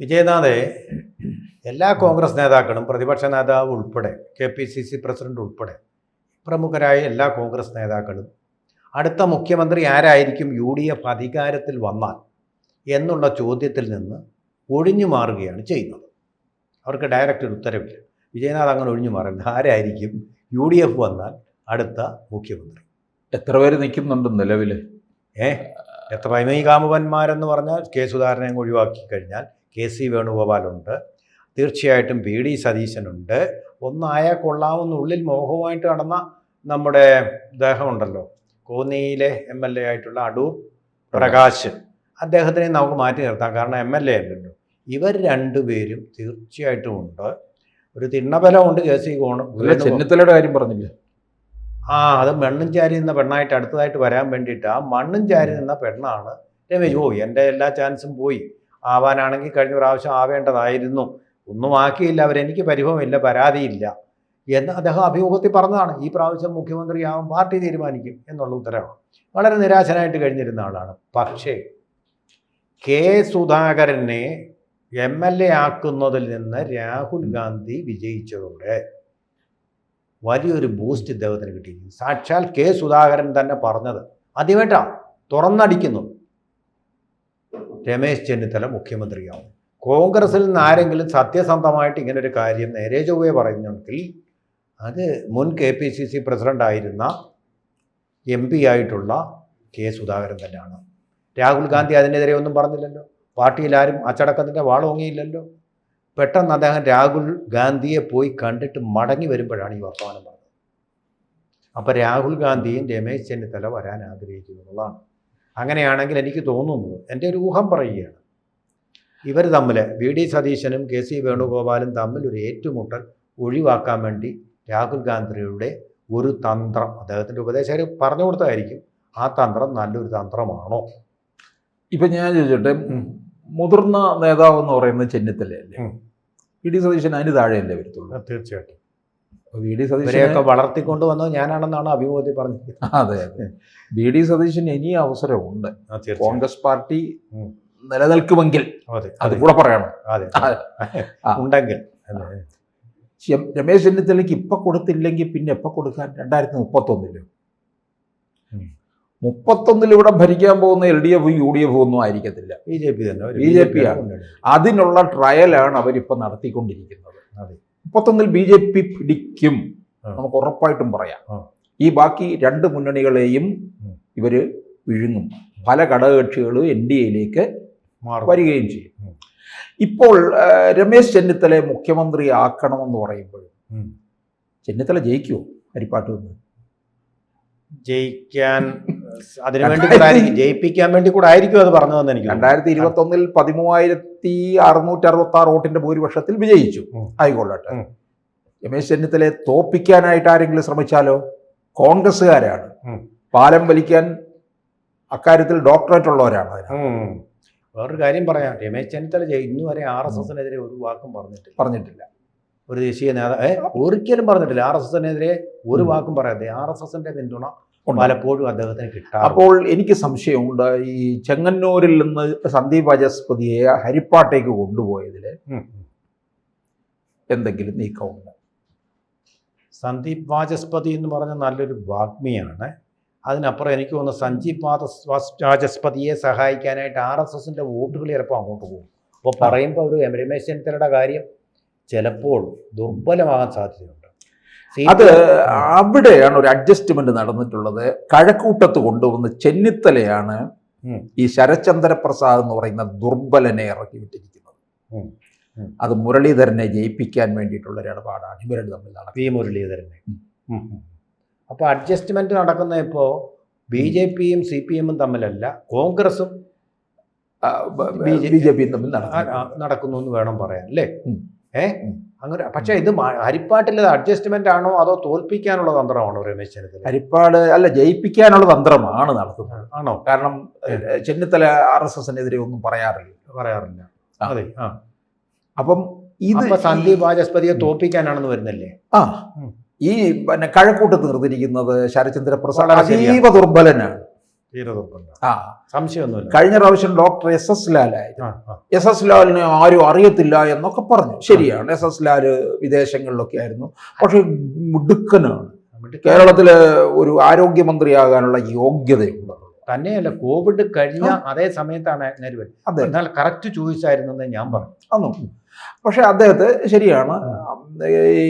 വിജയനാഥെ, എല്ലാ കോൺഗ്രസ് നേതാക്കളും പ്രതിപക്ഷ നേതാവ് ഉൾപ്പെടെ KPCC പ്രസിഡന്റ് ഉൾപ്പെടെ പ്രമുഖരായ എല്ലാ കോൺഗ്രസ് നേതാക്കളും അടുത്ത മുഖ്യമന്ത്രി ആരായിരിക്കും UDF അധികാരത്തിൽ വന്നാൽ എന്നുള്ള ചോദ്യത്തിൽ നിന്ന് ഒഴിഞ്ഞു മാറുകയാണ് ചെയ്യുന്നത്. അവർക്ക് ഡയറക്റ്റ് ഒരു ഉത്തരവില്ല. വിജയനാഥ് അങ്ങനെ ഒഴിഞ്ഞു മാറില്ല. ആരായിരിക്കും UDF വന്നാൽ അടുത്ത മുഖ്യമന്ത്രി? എത്ര പേര് നിൽക്കുന്നുണ്ട് നിലവിൽ? എത്ര പ്രൈമീകാമുകന്മാരെന്ന് പറഞ്ഞാൽ കെ സുധാകരനെ ഒഴിവാക്കി കഴിഞ്ഞാൽ KC വേണുഗോപാലുണ്ട്, തീർച്ചയായിട്ടും PD സതീശനുണ്ട്, ഒന്നായാൽ കൊള്ളാവുന്നുള്ളിൽ മോഹവുമായിട്ട് നടന്ന നമ്മുടെ അദ്ദേഹമുണ്ടല്ലോ, കോന്നിയിലെ MLA ആയിട്ടുള്ള അടൂർ പ്രകാശ്, അദ്ദേഹത്തിനെ നമുക്ക് മാറ്റി നിർത്താം, കാരണം MLA അല്ലല്ലോ. ഇവർ രണ്ടുപേരും തീർച്ചയായിട്ടും ഉണ്ട്. ഒരു തിണ്ണബലമുണ്ട് KC ചെന്നിത്തലയുടെ കാര്യം പറഞ്ഞില്ല. അത് മണ്ണും ചാരി നിന്ന പെണ്ണായിട്ട് അടുത്തതായിട്ട് വരാൻ വേണ്ടിയിട്ട് ആ മണ്ണും ചാരി നിന്ന പെണ്ണാണ് രമേശ്. പോയി, എൻ്റെ എല്ലാ ചാൻസും പോയി. ആവാനാണെങ്കിൽ കഴിഞ്ഞ പ്രാവശ്യം ആവേണ്ടതായിരുന്നു, ഒന്നും ആക്കിയില്ല അവരെനിക്ക് പരിഭവമില്ല, പരാതിയില്ല എന്ന് അദ്ദേഹം അഭിമുഖത്തിൽ പറഞ്ഞതാണ്. ഈ പ്രാവശ്യം മുഖ്യമന്ത്രിയാവും പാർട്ടി തീരുമാനിക്കും എന്നുള്ള ഉത്തരവാണ്. വളരെ നിരാശനായിട്ട് കഴിഞ്ഞിരുന്ന ആളാണ്. പക്ഷേ കെ സുധാകരനെ MLA ആക്കുന്നതിൽ നിന്ന് രാഹുൽ ഗാന്ധി വിജയിച്ചതോടെ വലിയൊരു ബൂസ്റ്റ് ഇദ്ദേഹത്തിന് കിട്ടിയിരിക്കുന്നു. സാക്ഷാൽ കെ സുധാകരൻ തന്നെ പറഞ്ഞത് ആദ്യമായിട്ടാ തുറന്നടിക്കുന്നു, രമേശ് ചെന്നിത്തല മുഖ്യമന്ത്രിയാവും. കോൺഗ്രസിൽ നിന്ന് ആരെങ്കിലും സത്യസന്ധമായിട്ട് ഇങ്ങനൊരു കാര്യം നേരെ ചൊവ്വേ പറയുന്നെങ്കിൽ അത് മുൻ KPCC പ്രസിഡൻ്റായിരുന്ന MP ആയിട്ടുള്ള കെ സുധാകരൻ തന്നെയാണ്. രാഹുൽ ഗാന്ധി അതിനെതിരെ ഒന്നും പറഞ്ഞില്ലല്ലോ, പാർട്ടിയിൽ ആരും അച്ചടക്കത്തിൻ്റെ വാളോങ്ങിയില്ലല്ലോ. പെട്ടെന്ന് അദ്ദേഹം രാഹുൽ ഗാന്ധിയെ പോയി കണ്ടിട്ട് മടങ്ങി വരുമ്പോഴാണ് ഈ വർത്തമാനം പറഞ്ഞത്. അപ്പോൾ രാഹുൽ ഗാന്ധിയും രമേശ് ചെന്നിത്തല വരാൻ ആഗ്രഹിക്കുന്നതാണ്. അങ്ങനെയാണെങ്കിൽ എനിക്ക് തോന്നുന്നത്, എൻ്റെ ഒരു ഊഹം പറയുകയാണ്, ഇവർ തമ്മിൽ VD സതീശനും KC വേണുഗോപാലും തമ്മിൽ ഒരു ഏറ്റുമുട്ടൽ ഒഴിവാക്കാൻ വേണ്ടി രാഹുൽ ഗാന്ധിയുടെ ഒരു തന്ത്രം അദ്ദേഹത്തിൻ്റെ ഉപദേശകർ പറഞ്ഞു കൊടുത്തതായിരിക്കും. ആ തന്ത്രം നല്ലൊരു തന്ത്രമാണോ? ഇപ്പം ഞാൻ ചോദിച്ചോട്ടെ, മുതിർന്ന നേതാവ് എന്ന് പറയുന്നത് ചെന്നിത്തലയല്ലേ? VD സതീശൻ അതിന് താഴെയല്ലേ വരത്തുള്ളൂ? തീർച്ചയായിട്ടും. VD സതീശനെയൊക്കെ വളർത്തിക്കൊണ്ട് വന്നത് ഞാനാണെന്നാണ് അഭിമുഖത്തിൽ പറഞ്ഞത്. അതെ അതെ, VD സതീശന് ഇനി അവസരമുണ്ട്. കോൺഗ്രസ് പാർട്ടി നിലനിൽക്കുമെങ്കിൽ അത് കൂടെ പറയണം. ഉണ്ടെങ്കിൽ രമേശ് ചെന്നിത്തലയ്ക്ക് ഇപ്പൊ കൊടുത്തില്ലെങ്കിൽ പിന്നെ എപ്പോൾ കൊടുക്കാൻ? 2031 ഇവിടെ ഭരിക്കാൻ പോകുന്ന LDF UDF ഒന്നും ആയിരിക്കത്തില്ല, BJP ആണ്. അതിനുള്ള ട്രയലാണ് അവരിപ്പോൾ നടത്തിക്കൊണ്ടിരിക്കുന്നത്. 31 BJP പിടിക്കും, നമുക്ക് ഉറപ്പായിട്ടും പറയാം. ഈ ബാക്കി രണ്ട് മുന്നണികളെയും ഇവര് വിഴുങ്ങും. പല ഘടകകക്ഷികളും NDAയിലേക്ക് വരികയും ചെയ്യും. ഇപ്പോൾ രമേശ് ചെന്നിത്തലയെ മുഖ്യമന്ത്രി ആക്കണമെന്ന് പറയുമ്പോൾ ചെന്നിത്തല ജയിക്കുമോ ഹരിപ്പാട്ട് നിന്ന്? ജയിപ്പിക്കാൻ വേണ്ടി കൂടെ ആയിരിക്കും അത് പറഞ്ഞതെന്ന് എനിക്ക്. 2021 13,666 വോട്ടിന്റെ ഭൂരിപക്ഷത്തിൽ വിജയിച്ചു. ആയിക്കൊള്ളട്ടെ, രമേശ് ചെന്നിത്തലയെ തോപ്പിക്കാനായിട്ട് ആരെങ്കിലും ശ്രമിച്ചാലോ? കോൺഗ്രസ്സുകാരാണ്, പാലം വലിക്കാൻ അക്കാര്യത്തിൽ ഡോക്ടറേറ്റ് ഉള്ളവരാണ്. വേറൊരു കാര്യം പറയാം, രമേശ് ചെന്നിത്തല ഇന്നു വരെ RSSനെതിരെ ഒരു വാക്കും പറഞ്ഞിട്ടില്ല. ഒരു ദേശീയ നേതാവ് ഒരിക്കലും പറഞ്ഞിട്ടില്ല. RSSനെതിരെ ഒരു വാക്കും പറയാതെ RSSന്റെ പിന്തുണ പലപ്പോഴും അദ്ദേഹത്തിന് കിട്ടാം. അപ്പോൾ എനിക്ക് സംശയമുണ്ട്, ഈ ചെങ്ങന്നൂരിൽ നിന്ന് സന്ദീപ് വാചസ്പതിയെ ഹരിപ്പാട്ടേക്ക് കൊണ്ടുപോയതിൽ എന്തെങ്കിലും നീക്കമുണ്ട്? സന്ദീപ് വാചസ്പതി എന്ന് പറഞ്ഞ നല്ലൊരു വാഗ്മിയാണ്. അതിനപ്പുറം എനിക്ക് തോന്നുന്നു സഞ്ജീവ് വാചസ്പതിയെ സഹായിക്കാനായിട്ട് RSSന്റെ വോട്ടുകൾ ചിലപ്പോൾ അങ്ങോട്ട് പോകും. അപ്പോൾ പറയുമ്പോൾ ഒരു രമേശ് ചെന്നിത്തലയുടെ കാര്യം ചിലപ്പോൾ ദുർബലമാകാൻ സാധ്യതയുണ്ട്. അത് അവിടെയാണ് ഒരു അഡ്ജസ്റ്റ്മെന്റ് നടന്നിട്ടുള്ളത്. കഴക്കൂട്ടത്ത് കൊണ്ടുവന്ന് ചെന്നിത്തലയാണ് ഈ ശരത്ചന്ദ്ര പ്രസാദ് എന്ന് പറയുന്ന ദുർബലനെ ഇറക്കി വിട്ടിരിക്കുന്നത്. അത് മുരളീധരനെ ജയിപ്പിക്കാൻ വേണ്ടിയിട്ടുള്ള ഒരു ഇടപാടാണ് ഇവർ തമ്മിൽ നടക്കുന്നത്. മുരളീധരനെ. അപ്പോൾ അഡ്ജസ്റ്റ്മെന്റ് നടക്കുന്ന ഇപ്പോൾ BJPയും CPMും തമ്മിലല്ല, കോൺഗ്രസും BJPയും തമ്മിൽ നടക്കുന്നു എന്ന് വേണം പറയാൻ, അല്ലേ? അങ്ങനെ. പക്ഷേ ഇത് ഹരിപ്പാട്ടിലെ അഡ്ജസ്റ്റ്മെന്റ് ആണോ അതോ തോൽപ്പിക്കാനുള്ള തന്ത്രമാണോ രമേശ് ചെന്നിത്തല? ഹരിപ്പാട് അല്ല, ജയിപ്പിക്കാനുള്ള തന്ത്രമാണ് നടത്തുന്നത്. ആണോ? കാരണം ചെന്നിത്തല RSSനെതിരെ ഒന്നും പറയാറില്ല. അതെ. അപ്പം ഇത് സന്ദീപ് വാചസ്പതിയെ തോൽപ്പിക്കാനാണെന്ന് വരുന്നല്ലേ? ഈ കഴക്കൂട്ടത്ത് നിർത്തിയിരിക്കുന്നത് ശരത്ചന്ദ്ര പ്രസാദ് അതീവ ദുർബലനാണ്. തീരെ നിർബന്ധം. ആ സംശയമൊന്നുമില്ല. കഴിഞ്ഞ പ്രാവശ്യം ഡോക്ടർ SS ലാലായിരുന്നു. ആ, SS ലാലിനെ ആരും അറിയത്തില്ല എന്നൊക്കെ പറഞ്ഞു. ശരിയാണ്, SS ലാല് വിദേശങ്ങളിലൊക്കെ ആയിരുന്നു. പക്ഷെ മിടുക്കനാണ്. കേരളത്തില് ഒരു ആരോഗ്യമന്ത്രിയാകാനുള്ള യോഗ്യതയുണ്ട്. തന്നെയല്ല, കോവിഡ് കഴിഞ്ഞ അതേ സമയത്താണ് അതെ, എന്നാൽ കറക്റ്റ് ചോയ്സ് ആയിരുന്നെന്ന് ഞാൻ പറഞ്ഞു. അന്നു. പക്ഷെ അദ്ദേഹത്തെ ശരിയാണ്, ഈ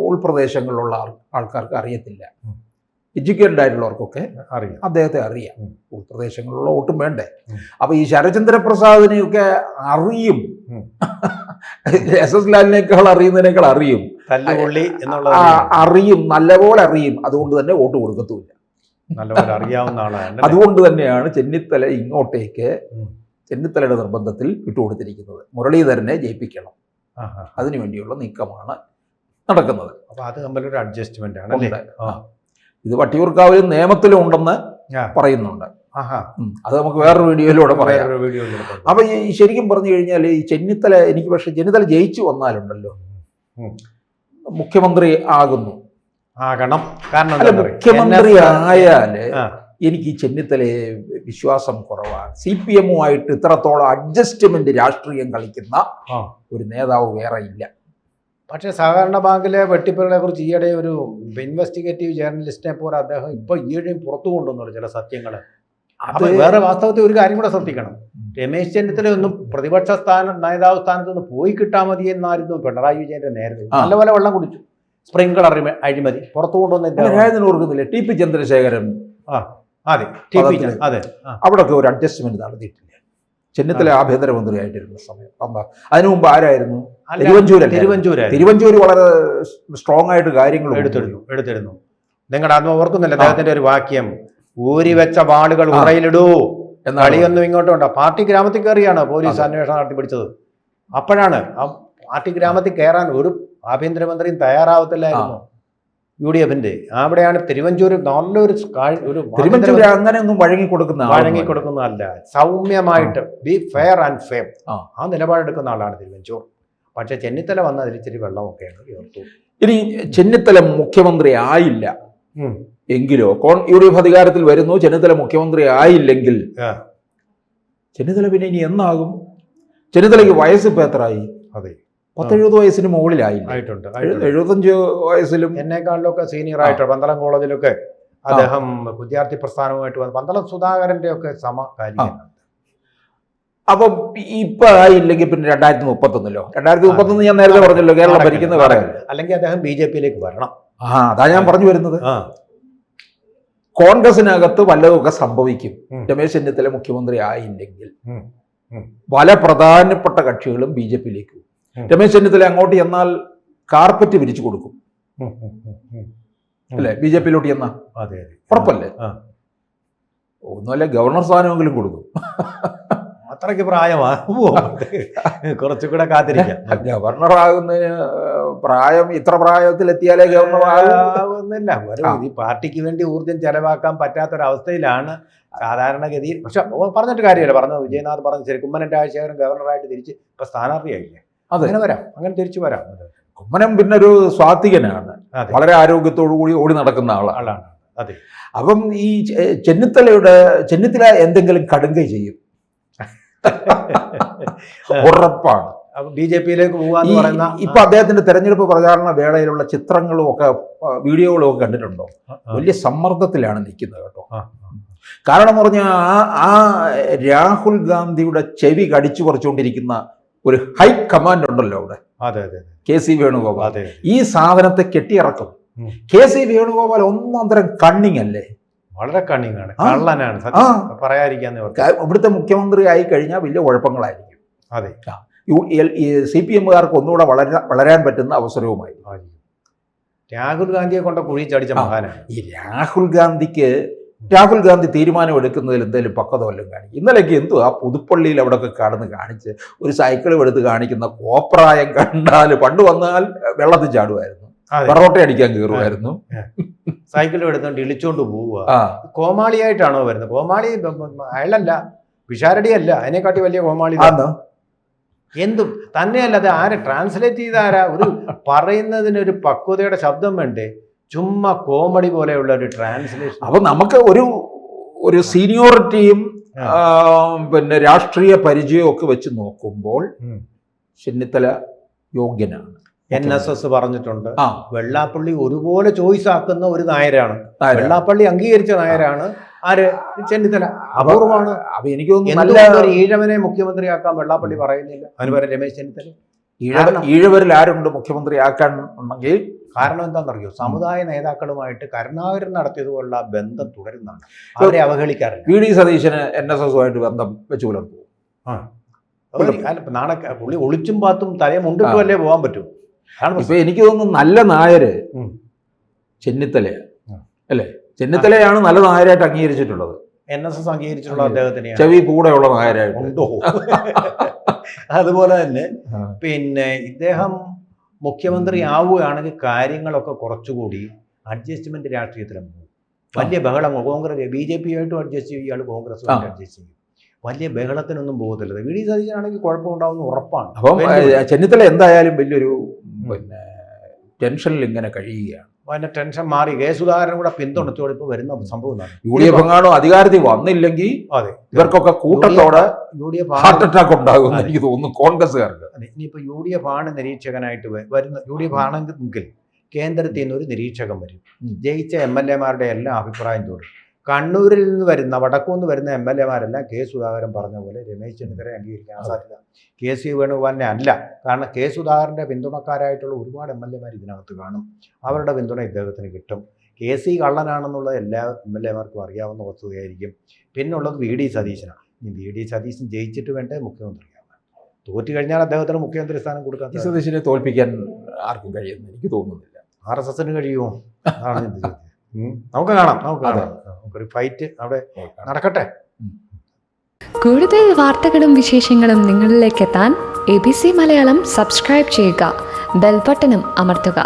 ഉൾപ്രദേശങ്ങളിലുള്ള ആൾക്കാർക്ക് അറിയത്തില്ല. എഡ്യൂക്കേറ്റഡ് ആയിട്ടുള്ളവർക്കൊക്കെ അറിയാം, അദ്ദേഹത്തെ അറിയാം. ഉൾപ്രദേശങ്ങളിലുള്ള ഒട്ടും വേണ്ടേ. അപ്പൊ ഈ ശരത്ചന്ദ്ര പ്രസാദിനെയൊക്കെ അറിയും. SS ലാലിനേക്കാൾ അറിയുന്നതിനേക്കാൾ അറിയും, തല്ലുകൊള്ളി എന്നുള്ളത് അറിയും, നല്ലപോലെ അറിയും. അതുകൊണ്ട് തന്നെ വോട്ട് കൊടുക്കത്തുമില്ല. നല്ലപോലെ അറിയാവുന്ന ആളാണ്. അതുകൊണ്ട് തന്നെയാണ് ചെന്നിത്തല ഇങ്ങോട്ടേക്ക് ചെന്നിത്തലയുടെ നിർബന്ധത്തിൽ വിട്ടുകൊടുത്തിരിക്കുന്നത്. മുരളീധരനെ ജയിപ്പിക്കണം, അതിനുവേണ്ടിയുള്ള നീക്കമാണ് നടക്കുന്നത്. അപ്പൊ അത് തമ്മിലൊരു അഡ്ജസ്റ്റ്മെന്റ് ആണ്. ഇത് വട്ടിയൂർക്കാവിലും നിയമത്തിലും ഉണ്ടെന്ന് പറയുന്നുണ്ട്. അത് നമുക്ക് വേറൊരു വീഡിയോയിലൂടെ പറയാം. അപ്പൊ ഈ ശരിക്കും പറഞ്ഞു കഴിഞ്ഞാൽ ഈ ചെന്നിത്തല, എനിക്ക് പക്ഷെ ചെന്നിത്തല ജയിച്ചു വന്നാലുണ്ടല്ലോ മുഖ്യമന്ത്രി ആകുന്നു. കാരണം മുഖ്യമന്ത്രി ആയാല് എനിക്ക് ഈ ചെന്നിത്തലയെ വിശ്വാസം കുറവാണ്. CPM-ഉമായിട്ട് ഇത്രത്തോളം അഡ്ജസ്റ്റ്മെന്റ് രാഷ്ട്രീയം കളിക്കുന്ന ഒരു നേതാവ് വേറെ ഇല്ല. പക്ഷേ സഹകരണ ബാങ്കിലെ വെട്ടിപ്പുകളെ കുറിച്ച് ഈയിടെ ഒരു ഇൻവെസ്റ്റിഗേറ്റീവ് ജേർണലിസ്റ്റിനെ പോലെ അദ്ദേഹം ഇപ്പൊ ഈയിടെയും പുറത്തു കൊണ്ടുവന്നുള്ളൂ ചില സത്യങ്ങൾ. അത് വേറെ വാസ്തവത്തിൽ ഒരു കാര്യം കൂടെ ശ്രദ്ധിക്കണം. രമേശ് ചെന്നിത്തല ഒന്നും പ്രതിപക്ഷ നേതാവ് സ്ഥാനത്ത് നിന്ന് പോയി കിട്ടാൻ മതി എന്നായിരുന്നു പിണറായി വിജയന്റെ നേരത്തെ. നല്ലപോലെ വെള്ളം കുടിച്ചു. സ്പ്രിംഗ്ലർ അഴിമതി പുറത്തു കൊണ്ടുവന്നില്ല. TP ചന്ദ്രശേഖരൻ അവിടൊക്കെ ഒരു അഡ്ജസ്റ്റ്മെന്റ് നടത്തിയിട്ടില്ല. ചെന്നിത്തല ആഭ്യന്തരമന്ത്രിയായിട്ടിരുന്ന സമയം. അതിനു മുമ്പ് ആരായിരുന്നു? തിരുവഞ്ചൂര് വളരെ സ്ട്രോങ് ആയിട്ട് കാര്യങ്ങൾ എടുത്തിരുന്നു. നിങ്ങളുടെ ആത്മ ഓർക്കുന്നില്ല അദ്ദേഹത്തിന്റെ ഒരു വാക്യം, ഊരി വെച്ച വാളുകൾ ഉറയിലിടൂ. കളിയൊന്നും ഇങ്ങോട്ടുണ്ടോ? പാർട്ടി ഗ്രാമത്തിൽ കയറിയാണ് പോലീസ് അന്വേഷണം നടത്തി പിടിച്ചത്. അപ്പോഴാണ് ആ പാർട്ടി ഗ്രാമത്തിൽ കയറാൻ ഒരു ആഭ്യന്തരമന്ത്രിയും തയ്യാറാവത്തില്ലായിരുന്നു UDF-ന്റെ. അവിടെയാണ് തിരുവഞ്ചൂര് നല്ലൊരു അങ്ങനെയൊന്നും വഴങ്ങിക്കൊടുക്കുന്നതല്ല, സൗമ്യമായിട്ട് ബി ഫെയർ ആൻഡ് ഫെയർ ആ നിലപാടെടുക്കുന്ന ആളാണ് തിരുവഞ്ചൂർ. പക്ഷെ ചെന്നിത്തല വന്ന അതിൽ ഇച്ചിരി വെള്ളമൊക്കെയാണ് ഉയർത്തു. ഇനി ചെന്നിത്തല മുഖ്യമന്ത്രി ആയില്ല എങ്കിലോ, UDF അധികാരത്തിൽ വരുന്നു, ചെന്നിത്തല മുഖ്യമന്ത്രി ആയില്ലെങ്കിൽ ചെന്നിത്തല പിന്നെ ഇനി എന്നാകും? ചെന്നിത്തലയ്ക്ക് വയസ്സ് ഇപ്പൊ എത്രയായി? അതെ, 70 വയസ്സിന് മുകളിലായിട്ടുണ്ട്. 75 വയസ്സിലും എന്നെക്കാളിലൊക്കെ സീനിയർ ആയിട്ട് പന്തളം കോളേജിലൊക്കെ അദ്ദേഹം വിദ്യാർത്ഥി പ്രസ്ഥാനവുമായിട്ട് വന്നു. പന്തളം സുധാകരന്റെ ഒക്കെ സമകാലികനാണ്. അപ്പൊ ഇപ്പൊ ആയില്ലെങ്കിൽ പിന്നെ 2031 2031 ഞാൻ നേരത്തെ പറഞ്ഞല്ലോ, കേരളം ഭരിക്കുന്ന വേറെ. അല്ലെങ്കിൽ അദ്ദേഹം BJP-യിലേക്ക് വരണം. അതാ ഞാൻ പറഞ്ഞു വരുന്നത്. കോൺഗ്രസിനകത്ത് വല്ലതൊക്കെ സംഭവിക്കും രമേശ് ചെന്നിത്തല മുഖ്യമന്ത്രി ആയില്ലെങ്കിൽ. പല പ്രധാനപ്പെട്ട കക്ഷികളും BJP-യിലേക്ക്. രമേശ് ചെന്നിത്തല അങ്ങോട്ട് ചെന്നാൽ കാർപ്പറ്റ് വിരിച്ചു കൊടുക്കും അല്ലെ? BJP-യിലോട്ട് ചെന്നാ ഉറപ്പല്ലേ? ഒന്നുമല്ല, ഗവർണർ സ്ഥാനമെങ്കിലും കൊടുക്കും. അത്രയ്ക്ക് പ്രായമാകുമോ? കുറച്ചുകൂടെ കാത്തിരിക്കാം. ഗവർണറാകുന്നതിന് പ്രായം, ഇത്ര പ്രായത്തിലെത്തിയാലേ ഗവർണർ ആകുന്നില്ല. ഈ പാർട്ടിക്ക് വേണ്ടി ഊർജ്ജം ചെലവാക്കാൻ പറ്റാത്തൊരവസ്ഥയിലാണ് സാധാരണഗതിയിൽ. പക്ഷെ പറഞ്ഞിട്ട് കാര്യമല്ല, പറഞ്ഞത് വിജയനാഥ് പറഞ്ഞത് ശരി. കുമ്മനം രാജശേഖരൻ ഗവർണറായിട്ട് തിരിച്ച് ഇപ്പൊ സ്ഥാനാർത്ഥിയായില്ലേ? അങ്ങനെ വരാം, അങ്ങനെ തിരിച്ചു വരാം. കുമ്മനം പിന്നെ ഒരു സ്വാത്വികനാണ്, വളരെ ആരോഗ്യത്തോടു കൂടി ഓടി നടക്കുന്ന ആളാണ്. അതെ. അപ്പം ഈ ചെന്നിത്തല എന്തെങ്കിലും കടുങ്കൈ ചെയ്യും, ഉറപ്പാണ്. BJP-യിലേക്ക് പോകാന്ന് പറയുന്ന ഇപ്പൊ അദ്ദേഹത്തിന്റെ തെരഞ്ഞെടുപ്പ് പ്രചാരണ വേളയിലുള്ള ചിത്രങ്ങളും ഒക്കെ വീഡിയോകളും ഒക്കെ കണ്ടിട്ടുണ്ടോ? വലിയ സമ്മർദ്ദത്തിലാണ് നിൽക്കുന്നത് കേട്ടോ. കാരണം എന്ന് പറഞ്ഞാൽ ആ രാഹുൽ ഗാന്ധിയുടെ ചെവി കടിച്ചു പറിച്ചുകൊണ്ടിരിക്കുന്ന ഒരു ഹൈ കമാൻഡ് ഉണ്ടല്ലോ അവിടെ, KC വേണുഗോപാൽ. ഈ സാധനത്തെ കെട്ടിയിറക്കും. KC വേണുഗോപാൽ ഒന്നാം തരം കണ്ണിങ് അല്ലേ? വളരെ കണ്ണിങ്ങാണ്, കള്ളനാണ്, പറയാതിരിക്കാൻ. ഇവിടുത്തെ മുഖ്യമന്ത്രി ആയി കഴിഞ്ഞാൽ വലിയ കുഴപ്പങ്ങളായിരിക്കും. അതെ, CPM-കാർക്ക് ഒന്നുകൂടെ വളരാൻ പറ്റുന്ന അവസരവുമായി. രാഹുൽ ഗാന്ധിയെ കൊണ്ട് കുഴി ചടിച്ച മഹാനാണ്. ഈ രാഹുൽ ഗാന്ധി തീരുമാനം എടുക്കുന്നതിൽ എന്തെങ്കിലും പക്വത വല്ലതും കാണിക്കും. ഇന്നലേക്ക് ആ പുതുപ്പള്ളിയിൽ അവിടെയൊക്കെ കടന്ന് കാണിച്ച് ഒരു സൈക്കിളും എടുത്ത് കാണിക്കുന്ന കോപ്രായം കണ്ടാൽ പണ്ട് വന്നാൽ വെള്ളത്തിൽ ചാടുമായിരുന്നു, പൊറോട്ട അടിക്കാൻ കയറുമായിരുന്നു, സൈക്കിളും എടുത്തോണ്ട് ഇളിച്ചോണ്ട് പോവുക. കോമാളിയായിട്ടാണോ വരുന്നത്? കോമാളി അയാളല്ല, പിഷാരടിയല്ല, അതിനെക്കാട്ടി വലിയ കോമാളി എന്തും തന്നെയല്ല. അത് ആരെ ട്രാൻസ്ലേറ്റ് ചെയ്താരാ? ഒരു പറയുന്നതിനൊരു പക്വതയുടെ ശബ്ദം വേണ്ടേ? ചുമ്മാ കോമഡി പോലെയുള്ള ഒരു ട്രാൻസ്ലേഷൻ. അപ്പൊ നമുക്ക് ഒരു സീനിയോറിറ്റിയും പിന്നെ രാഷ്ട്രീയ പരിചയവും ഒക്കെ വെച്ച് നോക്കുമ്പോൾ ചെന്നിത്തല യോഗ്യനാണ്. NSS പറഞ്ഞിട്ടുണ്ട് വെള്ളാപ്പള്ളി ഒരുപോലെ ചോയ്സ് ആക്കുന്ന ഒരു നായരാണ്. വെള്ളാപ്പള്ളി അംഗീകരിച്ച നായരാണ് ആര്? ചെന്നിത്തല. അപൂർവമാണ്. അപ്പൊ എനിക്ക് തോന്നുന്നു നല്ല ഒരു ഈഴവനെ മുഖ്യമന്ത്രിയാക്കാൻ വെള്ളാപ്പള്ളി പറയുന്നില്ല. അതിന് പകരം രമേശ് ചെന്നിത്തല. ഈഴവരിൽ ആരുണ്ട് മുഖ്യമന്ത്രി ആക്കാൻ ഉണ്ടെങ്കിൽ? കാരണം എന്താണെന്നറിയോ? സമുദായ നേതാക്കളുമായിട്ട് കരുണാകരൻ നടത്തിയതുപോലുള്ള ബന്ധം തുടരുന്നതാണ്. അവരെ അവഹേളിക്കാറില്ല. VD സതീശന് NSSുമായിട്ട് ബന്ധം വെച്ച് പുലർത്തും. നാളെ പുള്ളി ഒളിച്ചും പാത്തും തലയെ മുണ്ടിട്ടും അല്ലേ പോകാൻ പറ്റൂ. ഇപ്പൊ എനിക്ക് തോന്നുന്നു നല്ല നായര് ചെന്നിത്തലയാണ് അല്ലേ? ചെന്നിത്തലയാണ് നല്ല നായരായിട്ട് അംഗീകരിച്ചിട്ടുള്ളത്. NSS അംഗീകരിച്ചിട്ടുള്ള അദ്ദേഹത്തിന് ചെവി കൂടെയുള്ള നായരായിട്ട് ഉണ്ടോ? അതുപോലെ തന്നെ പിന്നെ ഇദ്ദേഹം മുഖ്യമന്ത്രി ആവുകയാണെങ്കിൽ കാര്യങ്ങളൊക്കെ കുറച്ചുകൂടി അഡ്ജസ്റ്റ്മെന്റ് രാഷ്ട്രീയത്തിലും പോകും. വലിയ ബഹളം കോൺഗ്രസ് BJP ആയിട്ടും അഡ്ജസ്റ്റ് ചെയ്യും, ഇയാൾ കോൺഗ്രസുമായിട്ട് അഡ്ജസ്റ്റ് ചെയ്യും. വലിയ ബഹളത്തിനൊന്നും പോകത്തില്ല. VD സതീശനാണെങ്കിൽ കുഴപ്പമുണ്ടാവുന്ന ഉറപ്പാണ്. അപ്പം ചെന്നിത്തല എന്തായാലും വലിയൊരു പിന്നെ ടെൻഷനിൽ ഇങ്ങനെ കഴിയുകയാണ്. അതിന്റെ ടെൻഷൻ മാറി കെ സുധാകരൻ കൂടെ പിന്തുണച്ചോടെ ഇപ്പൊ വരുന്ന സംഭവം UDF എങ്ങാണോ അധികാരത്തിൽ വന്നില്ലെങ്കിൽ ഇവർക്കൊക്കെ കൂട്ടത്തോടെ ഹാർട്ട് അറ്റാക്ക് ഉണ്ടാകും എനിക്ക് തോന്നുന്നു കോൺഗ്രസ്സുകാർക്ക്. ഇനിയിപ്പോ UDF ആണ് നിരീക്ഷകനായിട്ട് വരുന്ന. UDF ആണെങ്കിൽ കേന്ദ്രത്തിൽ നിന്ന് ഒരു നിരീക്ഷകൻ വരും. ജയിച്ച MLA-മാരുടെ എല്ലാ അഭിപ്രായം തോന്നും. കണ്ണൂരിൽ നിന്ന് വരുന്ന വടക്കുനിന്ന് വരുന്ന MLA-മാരെല്ലാം കെ സുധാകരൻ പറഞ്ഞ പോലെ രമേശ് ചെന്നിത്തലയെ അംഗീകരിക്കാൻ സാധ്യത KC വേണുഗോപാലിനെ അല്ല. കാരണം കെ സുധാകരൻ്റെ പിന്തുണക്കാരായിട്ടുള്ള ഒരുപാട് MLA-മാർ ഇതിനകത്ത് കാണും. അവരുടെ പിന്തുണ ഇദ്ദേഹത്തിന് കിട്ടും. KC കള്ളനാണെന്നുള്ളത് എല്ലാ MLA-മാർക്കും അറിയാവുന്ന വസ്തുതയായിരിക്കും. പിന്നുള്ളത് VD സതീശനാണ്. ഇനി VD സതീശൻ ജയിച്ചിട്ട് വേണ്ടേ മുഖ്യമന്ത്രിയാവാൻ. തോറ്റു കഴിഞ്ഞാൽ അദ്ദേഹത്തിന് മുഖ്യമന്ത്രി സ്ഥാനം കൊടുക്കാൻ. സതീശനെ തോൽപ്പിക്കാൻ ആർക്കും കഴിയുമെന്ന് എനിക്ക് തോന്നുന്നില്ല. RSSന് കഴിയുമോ? അതാണ് എന്ത് ചോദ്യം. നമുക്ക് കാണാം. നമുക്കൊരു ഫൈറ്റ് അവിടെ നടക്കട്ടെ. കൂടുതൽ വാർത്തകളും വിശേഷങ്ങളും നിങ്ങളിലേക്ക് എത്താൻ ABC മലയാളം സബ്സ്ക്രൈബ് ചെയ്യുക, ബെൽ ബട്ടണും അമർത്തുക.